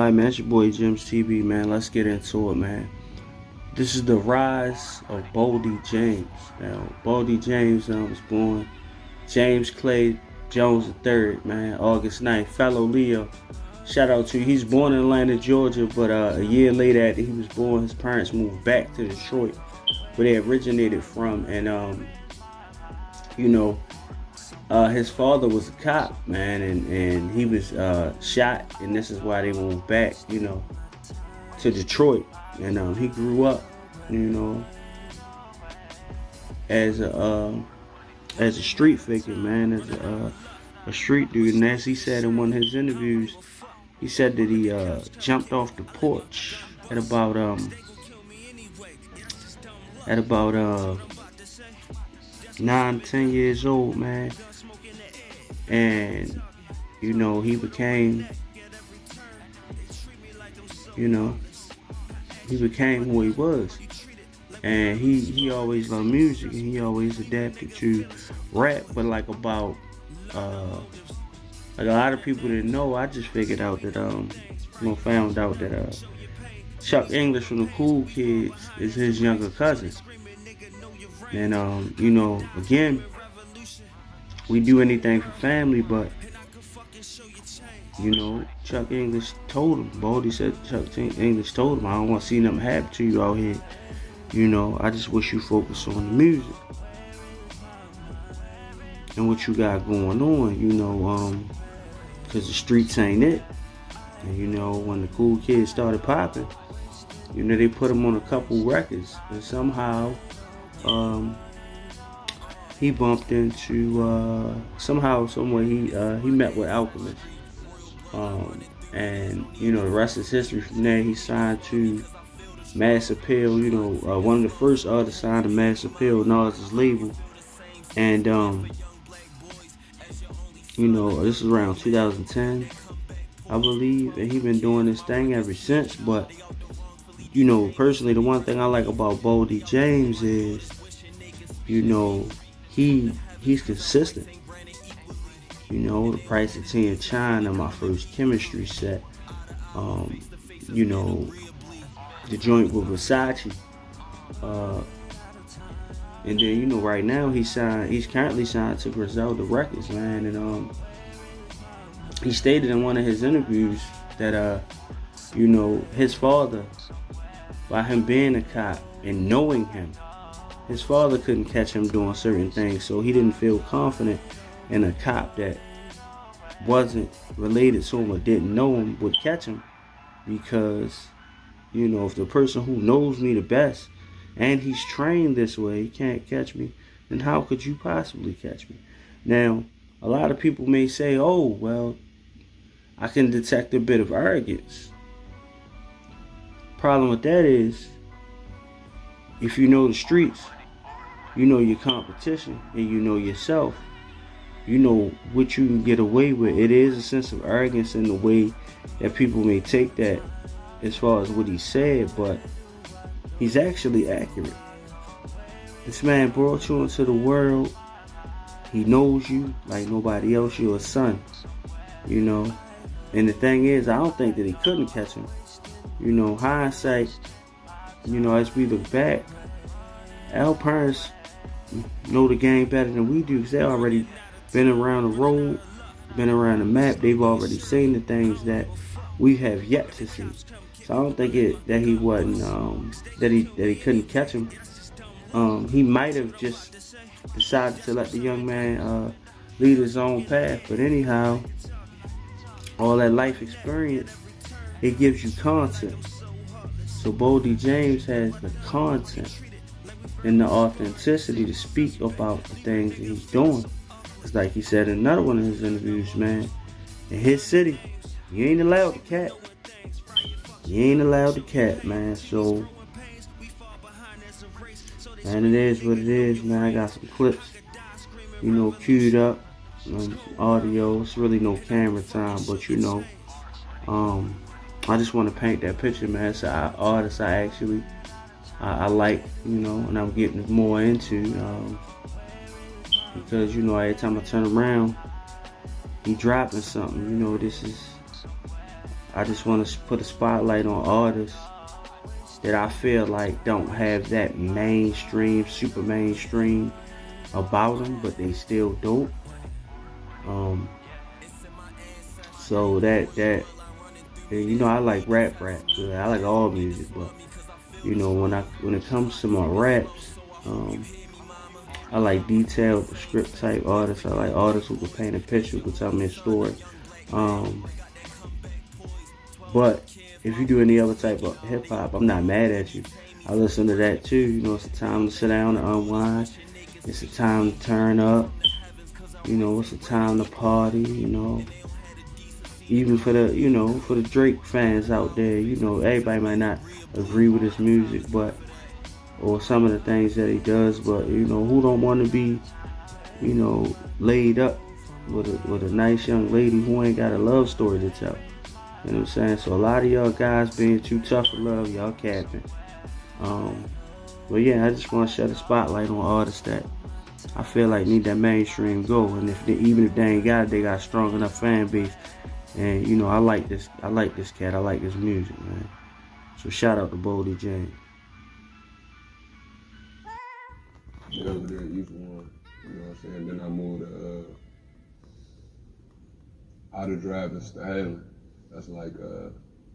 Alright, man, it's your boy Jim's TV, man. Let's get into it, man. This is the rise of Boldy James. Now, Boldy James was born James Clay Jones III, man, August 9th, fellow Leo. Shout out to you. He's born in Atlanta, Georgia, but a year later after he was born, his parents moved back to Detroit, where they originated from. And, his father was a cop, man, and he was shot, and this is why they moved back, to Detroit. And he grew up, as a street figure, man, as a street dude. And as he said in one of his interviews, he said that he jumped off the porch at about 9-10 years old, man. And he became who he was. And he always loved music, and he always adapted to rap. But like a lot of people didn't know, I just figured out that found out that Chuck English from the Cool Kids is his younger cousin. And again, we do anything for family, but Chuck English told him. Boldy said Chuck English told him, I don't want to see nothing happen to you out here. I just wish you focus on the music and what you got going on, because the streets ain't it. And when the Cool Kids started popping, they put him on a couple records, and somehow he bumped into somewhere he met with Alchemist, and the rest is history. From there, he signed to Mass Appeal. One of the first artists signed to Mass Appeal, Nas' label, and this is around 2010, I believe, and he been doing this thing ever since. But personally, the one thing I like about Boldy James is, he's consistent. The Price of Tea in China, my first Chemistry set, the joint with Versace, and then right now he's currently signed to Griselda Records, man. And he stated in one of his interviews that his father, by him being a cop and knowing him, his father couldn't catch him doing certain things, so he didn't feel confident in a cop that wasn't related to him or didn't know him would catch him, because if the person who knows me the best and he's trained this way, he can't catch me, then how could you possibly catch me? Now, a lot of people may say, oh, well, I can detect a bit of arrogance. Problem with that is, if you know the streets, you know your competition, and you know yourself, you know what you can get away with. It is a sense of arrogance in the way that people may take that as far as what he said, but he's actually accurate. This man brought you into the world. He knows you like nobody else. You're a son, and the thing is, I don't think that he couldn't catch him. Hindsight, as we look back, our parents know the game better than we do, because they already been around the road, been around the map. They've already seen the things that we have yet to see. So I don't think that he wasn't that he couldn't catch him. He might have just decided to let the young man lead his own path. But anyhow, all that life experience, it gives you content. So Boldy James has the content and the authenticity to speak about the things that he's doing. It's like he said in another one of his interviews, man, in his city, you ain't allowed to cat. You ain't allowed to cat, man. So, and it is what it is, man. I got some clips, queued up, audio. It's really no camera time, but I just want to paint that picture, man. It's an artist I like, and I'm getting more into, because every time I turn around, he dropping something. I just want to put a spotlight on artists that I feel like don't have that mainstream, super mainstream about them, but they still dope. So that you know, I like rap. I like all music, but you know, when it comes to my raps, I like detailed, the script type artists. I like artists who can paint a picture, who can tell me a story. Um, but if you do any other type of hip hop, I'm not mad at you. I listen to that too. You know, it's a time to sit down and unwind. It's a time to turn up. You know, it's a time to party. You know, even for the Drake fans out there. You know, everybody might not agree with his music, but or some of the things that he does, but you know, who don't want to be, you know, laid up with a nice young lady who ain't got a love story to tell. You know what I'm saying? So a lot of y'all guys being too tough for love, y'all capping. But yeah, I just want to shed a spotlight on artists that I feel like need that mainstream go, and even if they ain't got it, they got a strong enough fan base. And you know, I like this cat. I like his music, man. So shout out to Boldy James. Yeah, over there, each one. You know what I'm saying? Then I moved out of driving to Haven. That's like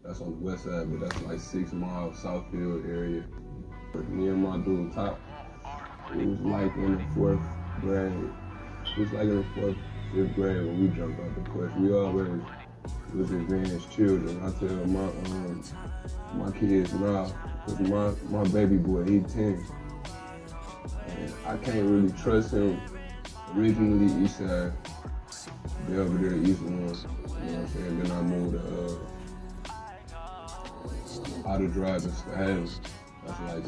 that's on the west side, but that's like 6 miles Southfield area. Me and my dude Top, it was like in the 4th grade. It was like in the 4th, 5th grade when we jumped out the porch. We always was advanced children. I tell my kids now, cause my baby boy, he 10. And I can't really trust him. Originally East Side, be over there East One. You know what I'm saying? Then I moved out of driving to Haven. That's like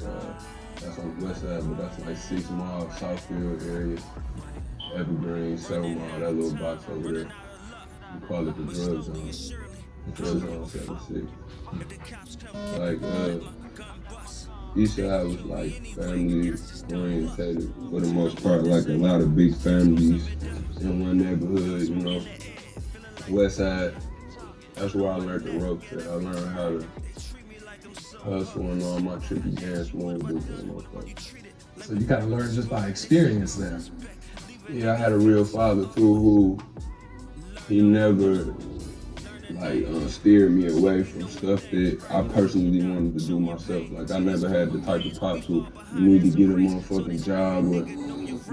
that's on the west side, but that's like 6 miles Southfield area. Evergreen, 7 Mile, that little box over there. We call it the drug zone. Drug zone 76. Like East Side was like family orientated for the most part, like a lot of big families in one neighborhood, you know. West Side, that's where I learned the ropes at. I learned how to hustle and all my tricky dance moves for the most part. So you kind of learned just by experience there. Yeah, I had a real father too who he never steered me away from stuff that I personally wanted to do myself. Like I never had the type of pops who you need to get a motherfucking job or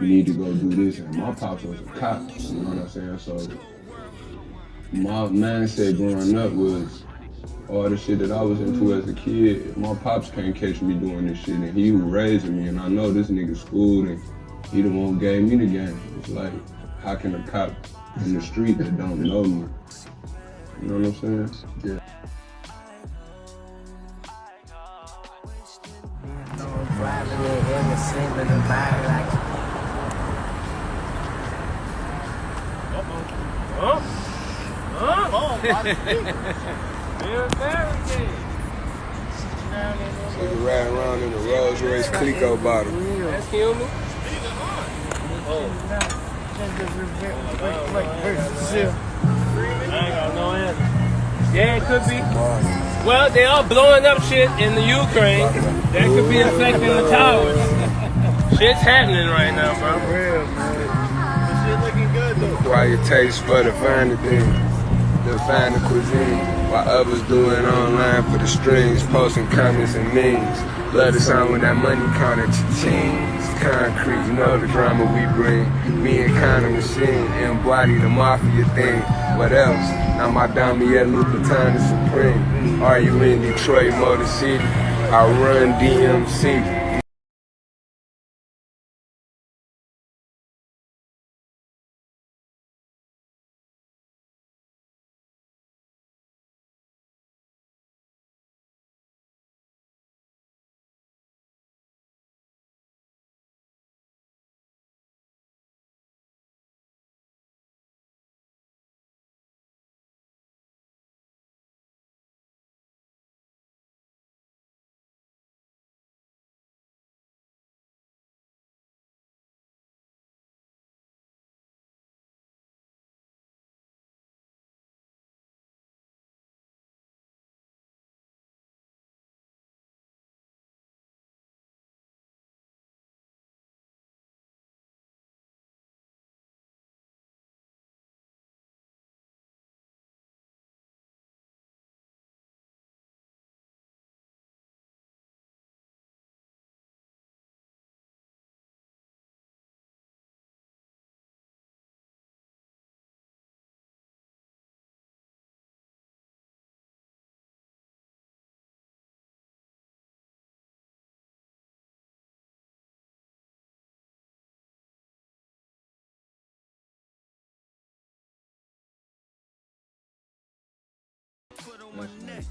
you need to go do this. And my pops was a cop, you know what I'm saying? So my mindset growing up was all the shit that I was into as a kid, if my pops can't catch me doing this shit and he who raised me and I know this nigga schooled and he the one who gave me the game. It's like, how can a cop in the street that don't know me? You know what I'm saying? Yeah. So you ride around in the Rolls Royce Clico bottle. That's human. I ain't got no answer. Yeah, it could be. Well, they are blowing up shit in the Ukraine. That could be affecting the towers. Shit's happening right now, bro. Real, man. Shit looking good, though. Quiet taste for the finer things, the finer cuisine. While others do it online for the strings, posting comments and memes. Love the sound when that money counted cha-chings. Concrete, you know the drama we bring. Me and Connor Machine embody the mafia thing. What else? Now my dami at Louboutin is supreme. Are you in Detroit, Motor City? I run DMC. more my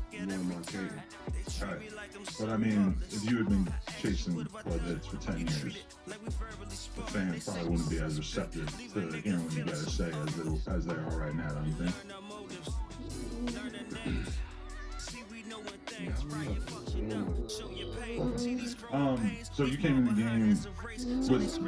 case. Right. But I mean, if you had been chasing blood hits for 10 years, the fans probably wouldn't be as receptive to hearing what you gotta say as they are right now, don't you think? So you came in the game,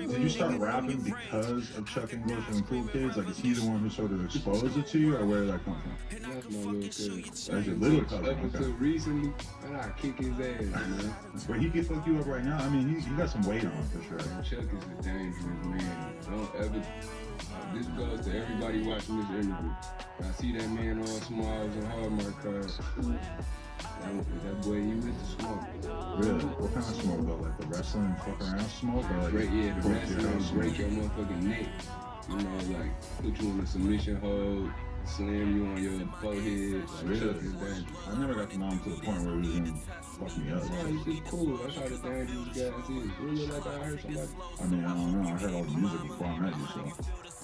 did you start rapping because of Chuck English and Cool Kids? Like, is he the one who sort of exposed it to you, or where did that come from? That's my little cousin. That's your little cousin, Up until recently, and I kick his ass, man. But he can fuck you up right now. I mean, he got some weight on for sure. Chuck is a dangerous man. Don't ever. This goes to everybody watching this interview. I see that man all smiles and Hallmark cards. That boy, he with the smoke. Really? What kind of smoke though? Like the wrestling fuck around smoke? Or like Yeah, the wrestling break your motherfucking neck. You know, like put you in a submission hold, slam you on your forehead. Like, really? Chuck is dangerous. I never got to know him to the point where he was gonna fuck me up. No, he's just cool. That's how the dangerous guys is. Really, like I heard somebody. I mean, I don't know. I heard all the music before I met you, so.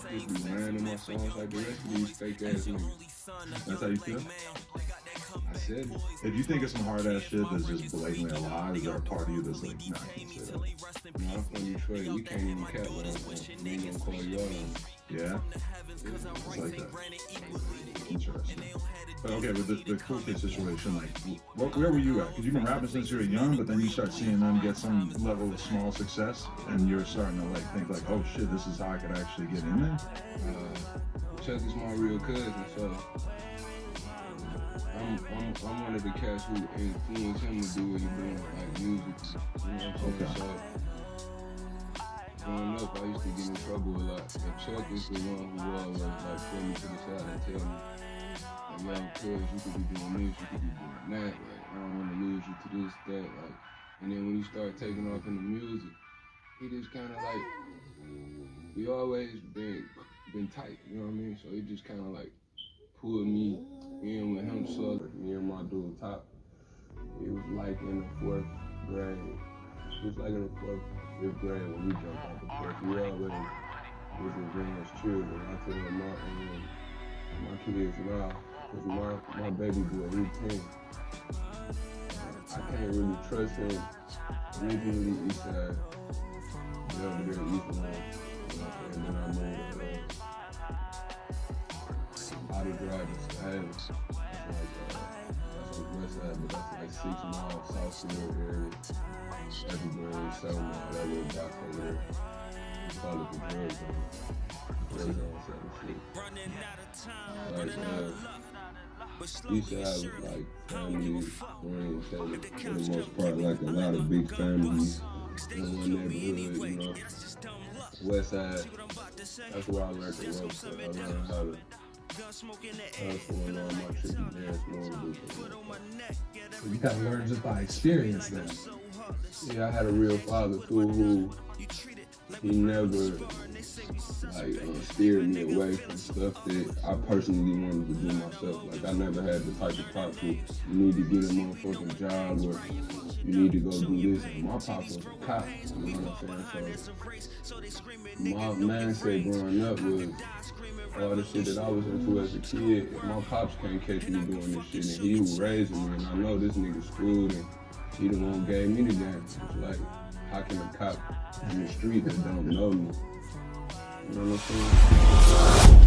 Just be lying in my songs like the rest of these fake ass niggas. That's how you feel? I said it. If you think of some hard ass shit that's just blatantly a lie, is there a part of you that's like, nah, I can't say that? No, I'm from Detroit. We can't even cap what I'm from. We ain't gonna call you out on it. Yeah? It's like that. Interesting. But okay, with the Cool Kid situation, like, where were you at? Because you've been rapping since you were young, but then you start seeing them get some level of small success, and you're starting to like think like, oh shit, this is how I could actually get in there? Chuck is my real cousin, so I'm one of the cats who influenced him to do what he's doing, like music. You know what I'm saying? So growing up, I used to get in trouble a lot. And Chuck is the one who always like pull me to the side and tell me, like, yo, cuz, you could be doing this, you could be doing that. Like, I don't want to lose you to this, that. Like, and then when you start taking off in the music, he just kind of like, we always been tight, you know what I mean? So he just kind of like pulled me in with him. So me and my dude Top, it was like in the 4th grade. It was like in the 4th, 5th grade when we jumped out the porch. We already was in Greenwich children. I told him my kids now, because my baby boy, he's 10. I can't really trust him. Originally East Side, over there East Line. And then I moved out of driving Styles. That's on Westside, but that's like 6 miles, Southfield area. Everywhere, 7 miles, that little box over there. We call it the drug zone. Drug zone 7 shit. East Side was like family oriented for the most part, like a lot of big families in one neighborhood, you know. Westside, that's where I learned the ropes. I learned how to hustle and all my tricky dance moves. So you kind of learn just by experience then. Yeah, I had a real father too who he never steered me away from stuff that I personally wanted to do myself. Like, I never had the type of pops who you need to get a motherfucking job or you need to go do this. And my pop was a cop, you know what I'm saying? So my mindset growing up was all the shit that I was into as a kid. If my pops can't catch me doing this shit, and he who raised me, and I know this nigga schooled and he the one who gave me the game. It's like, how can a cop in the street that don't know me? You know what I'm saying?